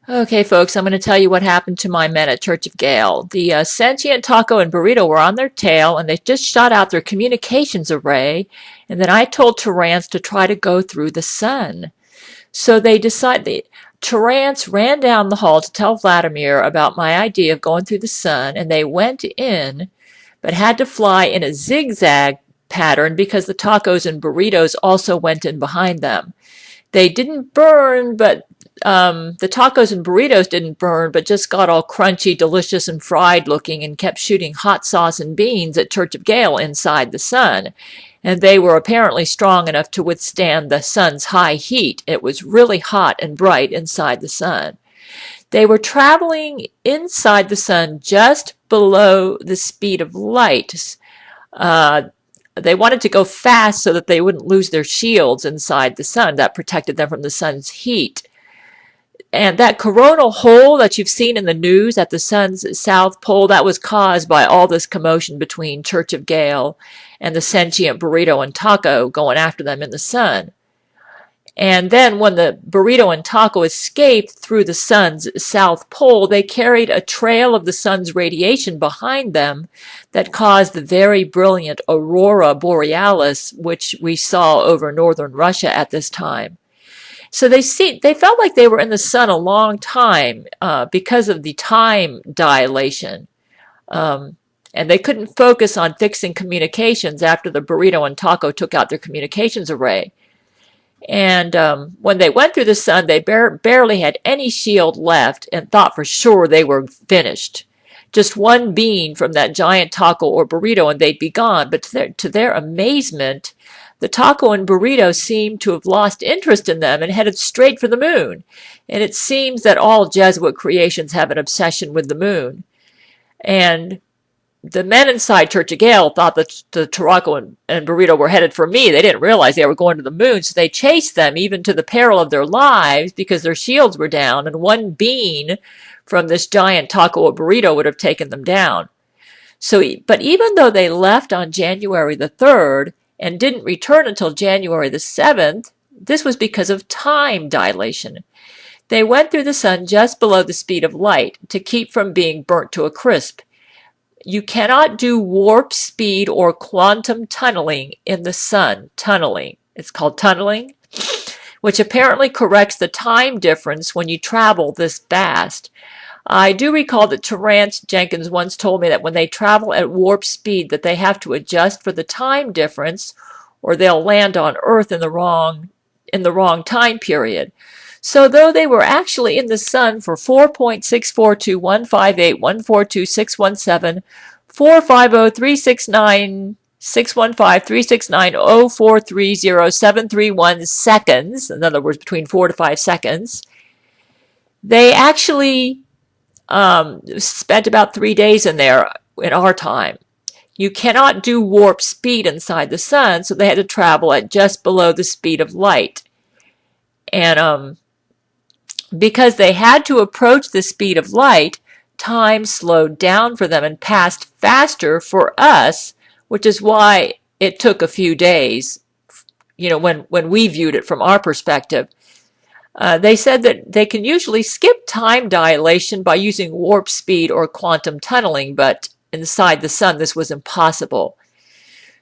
Okay, folks, I'm going to tell you what happened to my men at Church of Gail. The Sentient Taco and Burrito were on their tail, and they just shot out their communications array, and then I told Terrance to try to go through the sun. So they decided, Terrance ran down the hall to tell Vladimir about my idea of going through the sun, and they went in, but had to fly in a zigzag pattern because the tacos and burritos also went in behind them. They didn't burn, but the tacos and burritos didn't burn, but just got all crunchy, delicious, and fried looking and kept shooting hot sauce and beans at Church of Gail inside the sun. And they were apparently strong enough to withstand the sun's high heat. It was really hot and bright inside the sun. They were traveling inside the sun just below the speed of light. They wanted to go fast so that they wouldn't lose their shields inside the sun. That protected them from the sun's heat. And that coronal hole that you've seen in the news at the sun's south pole, that was caused by all this commotion between Church of Gail and the sentient burrito and taco going after them in the sun. And then when the burrito and taco escaped through the sun's south pole, they carried a trail of the sun's radiation behind them that caused the very brilliant aurora borealis, which we saw over northern Russia at this time. So they felt like they were in the sun a long time because of the time dilation. And they couldn't focus on fixing communications after the burrito and taco took out their communications array. And when they went through the sun, they barely had any shield left and thought for sure they were finished. Just one bean from that giant taco or burrito and they'd be gone. But to their amazement, the taco and burrito seemed to have lost interest in them and headed straight for the moon. And it seems that all Jesuit creations have an obsession with the moon. And the men inside Church of Gail thought that the taco and burrito were headed for me. They didn't realize they were going to the moon, so they chased them even to the peril of their lives because their shields were down, and one bean from this giant taco or burrito would have taken them down. But even though they left on January the 3rd and didn't return until January the 7th, this was because of time dilation. They went through the sun just below the speed of light to keep from being burnt to a crisp. You cannot do warp speed or quantum tunneling in the sun. Tunneling. It's called tunneling, which apparently corrects the time difference when you travel this fast. I do recall that Terrance Jenkins once told me that when they travel at warp speed that they have to adjust for the time difference or they'll land on Earth in the wrong time period. So though they were actually in the sun for 4.6421581426117, 450-369-615-369-0430-731 seconds, in other words, between 4 to 5 seconds, they actually spent about 3 days in there in our time. You cannot do warp speed inside the sun, so they had to travel at just below the speed of light. And because they had to approach the speed of light, time slowed down for them and passed faster for us, which is why it took a few days, when we viewed it from our perspective. They said that they can usually skip time dilation by using warp speed or quantum tunneling, but inside the sun this was impossible.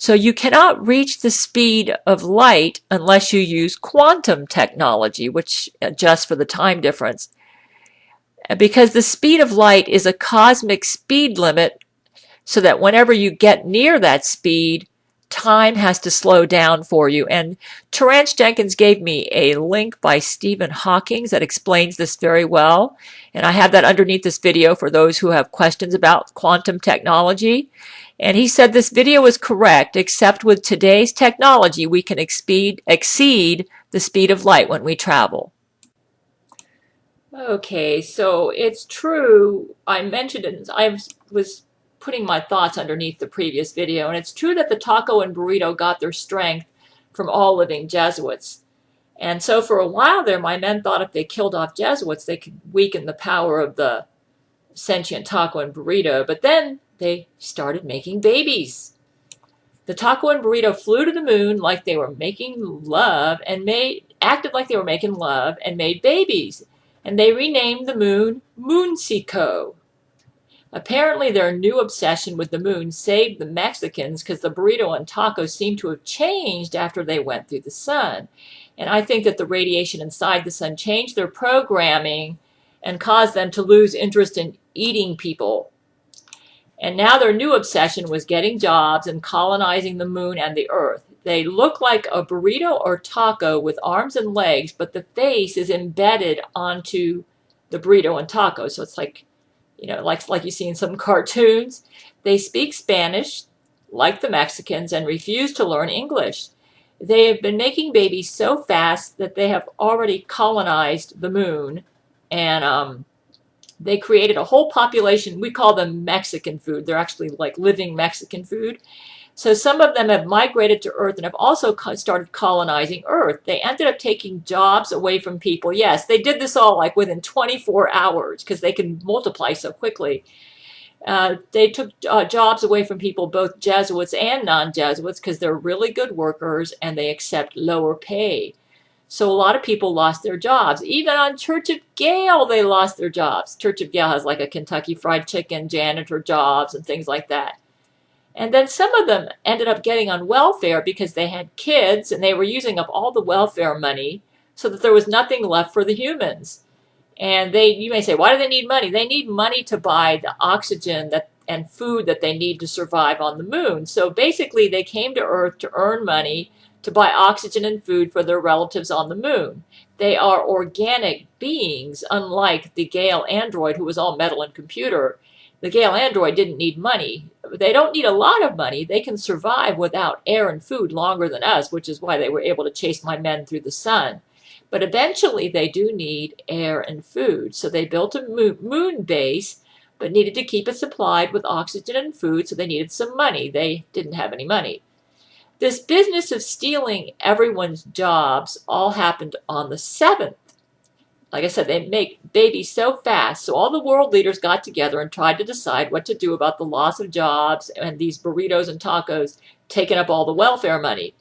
So you cannot reach the speed of light unless you use quantum technology, which adjusts for the time difference. Because the speed of light is a cosmic speed limit, so that whenever you get near that speed, time has to slow down for you. And Terrance Jenkins gave me a link by Stephen Hawking that explains this very well. And I have that underneath this video for those who have questions about quantum technology. And he said this video is correct, except with today's technology, we can exceed the speed of light when we travel. Okay, so it's true. I mentioned it. I was putting my thoughts underneath the previous video, and it's true that the taco and burrito got their strength from all living Jesuits. And so for a while there, my men thought if they killed off Jesuits, they could weaken the power of the sentient taco and burrito. But then they started making babies. The taco and burrito flew to the moon like they were making love and acted like they were making love and made babies. and they renamed the moon Moonseco. Apparently, their new obsession with the moon saved the Mexicans because the burrito and tacos seem to have changed after they went through the sun. And I think that the radiation inside the sun changed their programming and caused them to lose interest in eating people. And now their new obsession was getting jobs and colonizing the moon and the earth. They look like a burrito or taco with arms and legs, but the face is embedded onto the burrito and taco. So it's like, like you see in some cartoons. They speak Spanish, like the Mexicans, and refuse to learn English. They have been making babies so fast that they have already colonized the moon, and they created a whole population. We call them Mexican food. They're actually like living Mexican food. So some of them have migrated to Earth and have also started colonizing Earth. They ended up taking jobs away from people. Yes, they did this all like within 24 hours because they can multiply so quickly. They took jobs away from people, both Jesuits and non-Jesuits, because they're really good workers and they accept lower pay. So a lot of people lost their jobs. Even on Church of Gail, they lost their jobs. Church of Gail has like a Kentucky Fried Chicken janitor jobs and things like that. And then some of them ended up getting on welfare because they had kids and they were using up all the welfare money so that there was nothing left for the humans. And you may say, why do they need money? They need money to buy the oxygen and food that they need to survive on the moon. So basically they came to Earth to earn money to buy oxygen and food for their relatives on the moon. They are organic beings, unlike the Gail android, who was all metal and computer. The Gail android didn't need money. They don't need a lot of money. They can survive without air and food longer than us, which is why they were able to chase my men through the sun. But eventually they do need air and food. So they built a moon base, but needed to keep it supplied with oxygen and food, so they needed some money. They didn't have any money. This business of stealing everyone's jobs all happened on the 7th. Like I said, they make babies so fast. So all the world leaders got together and tried to decide what to do about the loss of jobs and these burritos and tacos taking up all the welfare money.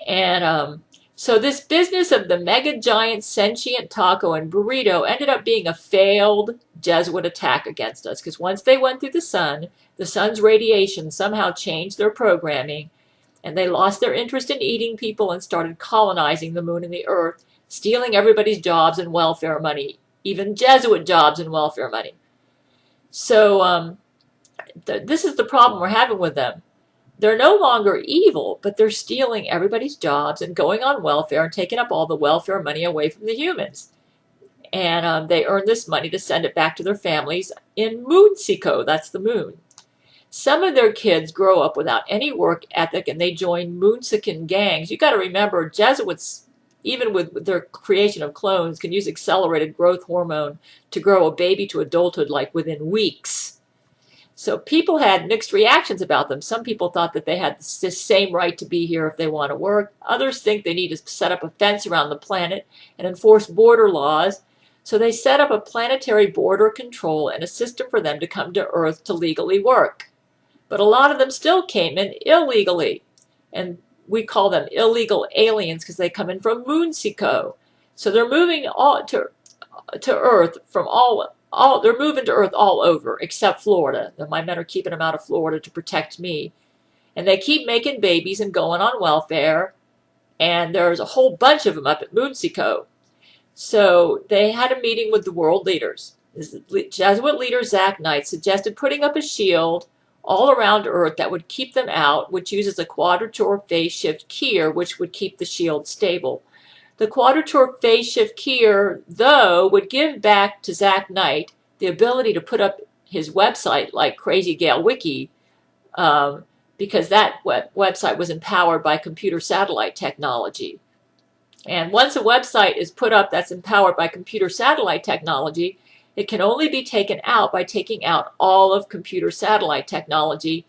And so this business of the mega giant sentient taco and burrito ended up being a failed Jesuit attack against us. Because once they went through the sun's radiation somehow changed their programming. And they lost their interest in eating people and started colonizing the moon and the earth, stealing everybody's jobs and welfare money, even Jesuit jobs and welfare money. So this is the problem we're having with them. They're no longer evil, but they're stealing everybody's jobs and going on welfare and taking up all the welfare money away from the humans. And they earn this money to send it back to their families in Moonseco. That's the moon. Some of their kids grow up without any work ethic and they join Moonsecan gangs. You got to remember, Jesuits, even with their creation of clones, can use accelerated growth hormone to grow a baby to adulthood like within weeks. So people had mixed reactions about them. Some people thought that they had the same right to be here if they want to work. Others think they need to set up a fence around the planet and enforce border laws. So they set up a planetary border control and a system for them to come to Earth to legally work. But a lot of them still came in illegally. And we call them illegal aliens because they come in from Moonseco. So they're moving to Earth from they're moving to Earth all over except Florida. My men are keeping them out of Florida to protect me. And they keep making babies and going on welfare. And there's a whole bunch of them up at Moonseco. So they had a meeting with the world leaders. The Jesuit leader Zach Knight suggested putting up a shield all around Earth that would keep them out, which uses a quadrature phase shift keyer, which would keep the shield stable. The quadrature phase shift keyer, though, would give back to Zach Knight the ability to put up his website like Crazy Gail Wiki, because that website was empowered by computer satellite technology. And once a website is put up that's empowered by computer satellite technology, it can only be taken out by taking out all of computer satellite technology,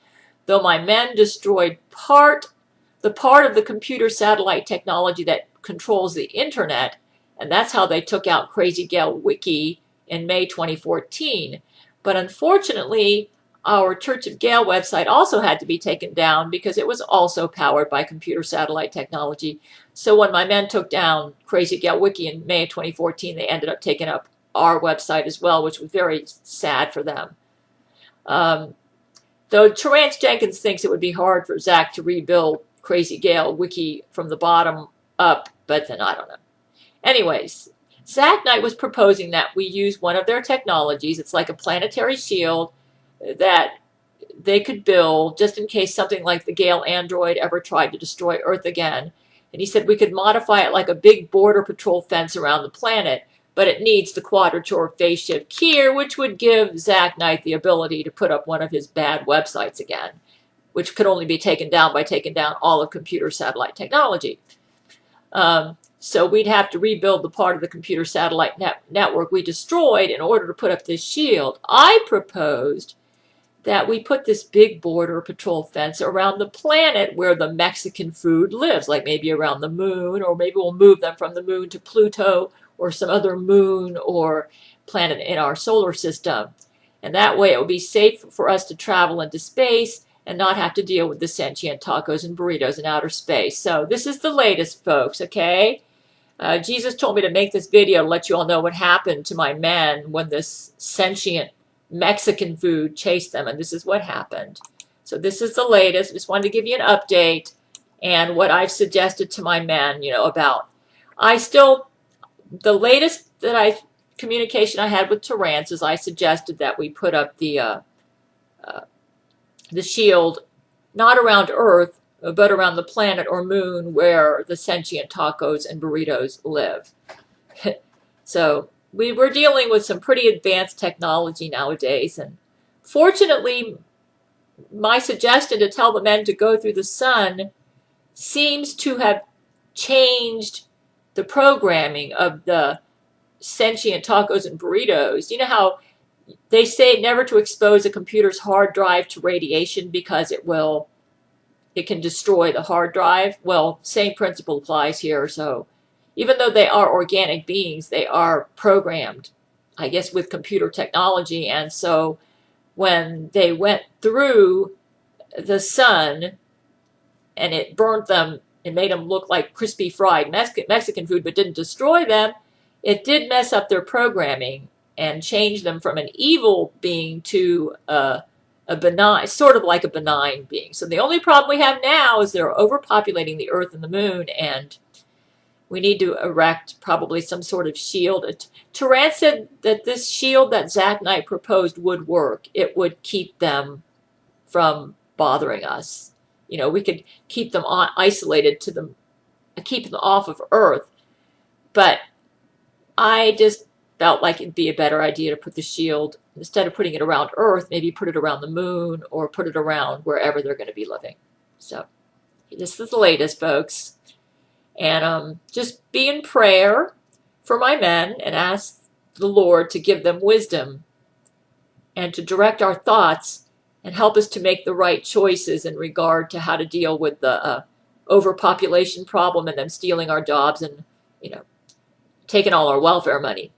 though my men destroyed the part of the computer satellite technology that controls the internet, and that's how they took out Crazy Gail Wiki in May 2014. But unfortunately, our Church of Gail website also had to be taken down because it was also powered by computer satellite technology. So when my men took down Crazy Gail Wiki in May of 2014, they ended up taking up our website as well, which was very sad for them. Though Terrance Jenkins thinks it would be hard for Zach to rebuild Crazy Gail Wiki from the bottom up, but then I don't know. Anyways, Zach Knight was proposing that we use one of their technologies. It's like a planetary shield that they could build just in case something like the Gale android ever tried to destroy Earth again. And he said we could modify it like a big border patrol fence around the planet, but it needs the quadrature phase shift keyer, which would give Zach Knight the ability to put up one of his bad websites again, which could only be taken down by taking down all of computer satellite technology. So we'd have to rebuild the part of the computer satellite network we destroyed in order to put up this shield. I proposed that we put this big border patrol fence around the planet where the Mexican food lives, like maybe around the moon, or maybe we'll move them from the moon to Pluto or some other moon or planet in our solar system. And that way it will be safe for us to travel into space and not have to deal with the sentient tacos and burritos in outer space. So this is the latest, folks, okay? Jesus told me to make this video to let you all know what happened to my men when this sentient Mexican food chased them, and this is what happened. So this is the latest. Just wanted to give you an update and what I've suggested to my men, about. The latest communication I had with Terrance is I suggested that we put up the shield not around Earth, but around the planet or moon where the sentient tacos and burritos live. So we were dealing with some pretty advanced technology nowadays, and fortunately my suggestion to tell the men to go through the sun seems to have changed the programming of the sentient tacos and burritos. You know how they say never to expose a computer's hard drive to radiation because it can destroy the hard drive? Well, same principle applies here. So even though they are organic beings, they are programmed, I guess, with computer technology. And so when they went through the sun and it burnt them, it made them look like crispy fried Mexican food, but didn't destroy them, it did mess up their programming and change them from an evil being to a benign, sort of like a benign being. So the only problem we have now is they're overpopulating the Earth and the moon, and we need to erect probably some sort of shield. Terrance said that this shield that Zach Knight proposed would work. It would keep them from bothering us. We could keep them isolated to them, keep them off of Earth. But I just felt like it'd be a better idea to put the shield, instead of putting it around Earth, maybe put it around the moon or put it around wherever they're going to be living. So this is the latest, folks. And just be in prayer for my men and ask the Lord to give them wisdom and to direct our thoughts and help us to make the right choices in regard to how to deal with the overpopulation problem and them stealing our jobs and, taking all our welfare money.